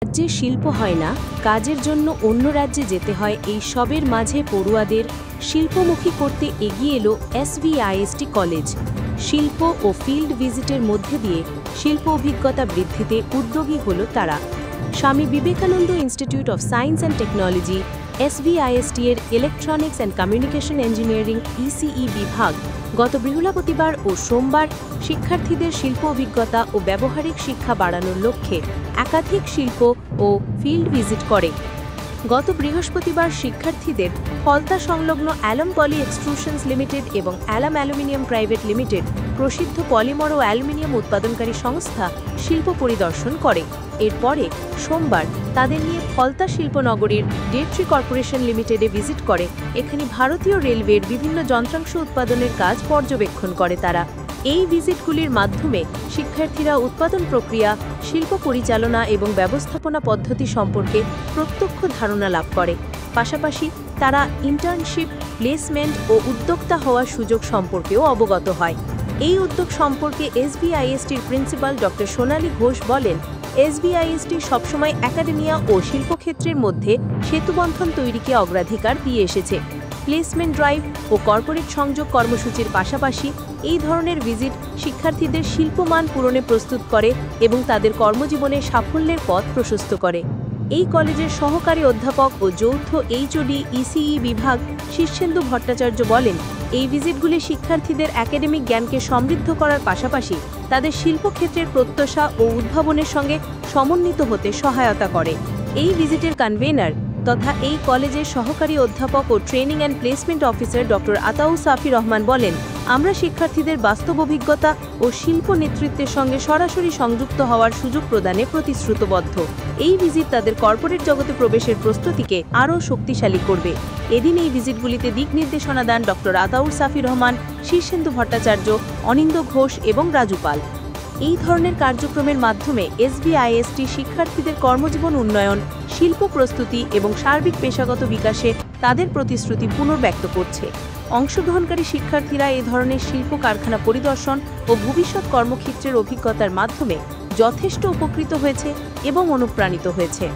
রাজ্যে শিল্প হয় না, কাজের জন্য অন্য রাজ্যে যেতে হয়, এই সবের মাঝে পড়ুয়াদের শিল্পমুখী করতে এগিয়ে এলো এসভিআইএসটি কলেজ। শিল্প ও ফিল্ড ভিজিটের মধ্যে দিয়ে শিল্প অভিজ্ঞতা বৃদ্ধিতে উদ্যোগী হল তারা। Swami Vivekananda institute of science and technology SVIST এর electronics and communication engineering ECE বিভাগ গত বৃহস্পতিবার ও সোমবার শিক্ষার্থীদের শিল্প অভিজ্ঞতা ও ব্যবহারিক শিক্ষা বাড়ানোর লক্ষ্যে একাধিক শিল্প ও ফিল্ড ভিজিট করে। গত বৃহস্পতিবার শিক্ষার্থীদের ফলতা সংলগ্ন অ্যালাম পলি এক্সট্রুশনস লিমিটেড এবং অ্যালাম অ্যালুমিনিয়াম প্রাইভেট লিমিটেড প্রসিদ্ধ পলিমার ও অ্যালুমিনিয়াম উৎপাদনকারী সংস্থা শিল্প পরিদর্শন করে। এরপরে সোমবার তাদের নিয়ে ফলতা শিল্পনগরীর ডেট্রি কর্পোরেশন লিমিটেডে ভিজিট করে। এখানে ভারতীয় রেলওয়ের বিভিন্ন যন্ত্রাংশ উৎপাদনের কাজ পর্যবেক্ষণ করে তারা। এই ভিজিটগুলির মাধ্যমে শিক্ষার্থীরা উৎপাদন প্রক্রিয়া, শিল্প পরিচালনা এবং ব্যবস্থাপনা পদ্ধতি সম্পর্কে প্রত্যক্ষ ধারণা লাভ করে। পাশাপাশি তারা ইন্টার্নশিপ, প্লেসমেন্ট ও উদ্যোক্তা হওয়ার সুযোগ সম্পর্কেও অবগত হয়। এই উদ্যোগ সম্পর্কে এসভিআইএসটির প্রিন্সিপাল ডক্টর সোনালী ঘোষ বলেন, এসভিআইএসটি সবসময় একাডেমিয়া ও শিল্পক্ষেত্রের মধ্যে সেতুবন্ধন তৈরিকে অগ্রাধিকার দিয়ে এসেছে। প্লেসমেন্ট ড্রাইভ ও কর্পোরেট সংযোগ কর্মসূচির পাশাপাশি এই ধরনের ভিজিট শিক্ষার্থীদের শিল্পমান পূরণে প্রস্তুত করে এবং তাদের কর্মজীবনে সাফল্যের পথ প্রশস্ত করে। এই কলেজের সহকারী অধ্যাপক ও যৌথ এইচওডি ইসিই বিভাগ শীর্ষেন্দু ভট্টাচার্য বলেন, এই ভিজিটগুলি শিক্ষার্থীদের একাডেমিক জ্ঞানকে সমৃদ্ধ করার পাশাপাশি তাদের শিল্পক্ষেত্রের প্রত্যাশা ও উদ্ভাবনের সঙ্গে সমন্বিত হতে সহায়তা করে। এই ভিজিটের কনভেনার তথা এই কলেজের সহকারী অধ্যাপক ও training and placement officer doctor Ataus Safi Rahman বলেন, আমরা শিক্ষার্থীদের বাস্তব অভিজ্ঞতা ও শিল্প নেতৃত্বের সঙ্গে সরাসরি সংযুক্ত হওয়ার সুযোগ প্রদানে প্রতিশ্রুতবদ্ধ। এই ভিজিট তাদের কর্পোরেট জগতে প্রবেশের প্রস্তুতিকে আরও শক্তিশালী করবে। এদিন এই ভিজিটগুলিতে দিক নির্দেশনা দেন ডক্টর আতাউস সাফি রহমান, শীর্ষেন্দু ভট্টাচার্য, অনিন্দ ঘোষ এবং রাজু পাল। এই ধরনের কার্যক্রমের মাধ্যমে এসভিআইএসটি শিক্ষার্থীদের কর্মজীবন উন্নয়ন, শিল্প প্রস্তুতি এবং সার্বিক পেশাগত বিকাশে তাদের প্রতিশ্রুতি পুনর্ব্যক্ত করছে। অংশগ্রহণকারী শিক্ষার্থীরা এ ধরনের শিল্প কারখানা পরিদর্শন ও ভবিষ্যৎ কর্মক্ষেত্রের অভিজ্ঞতার মাধ্যমে যথেষ্ট উপকৃত হয়েছে এবং অনুপ্রাণিত হয়েছে।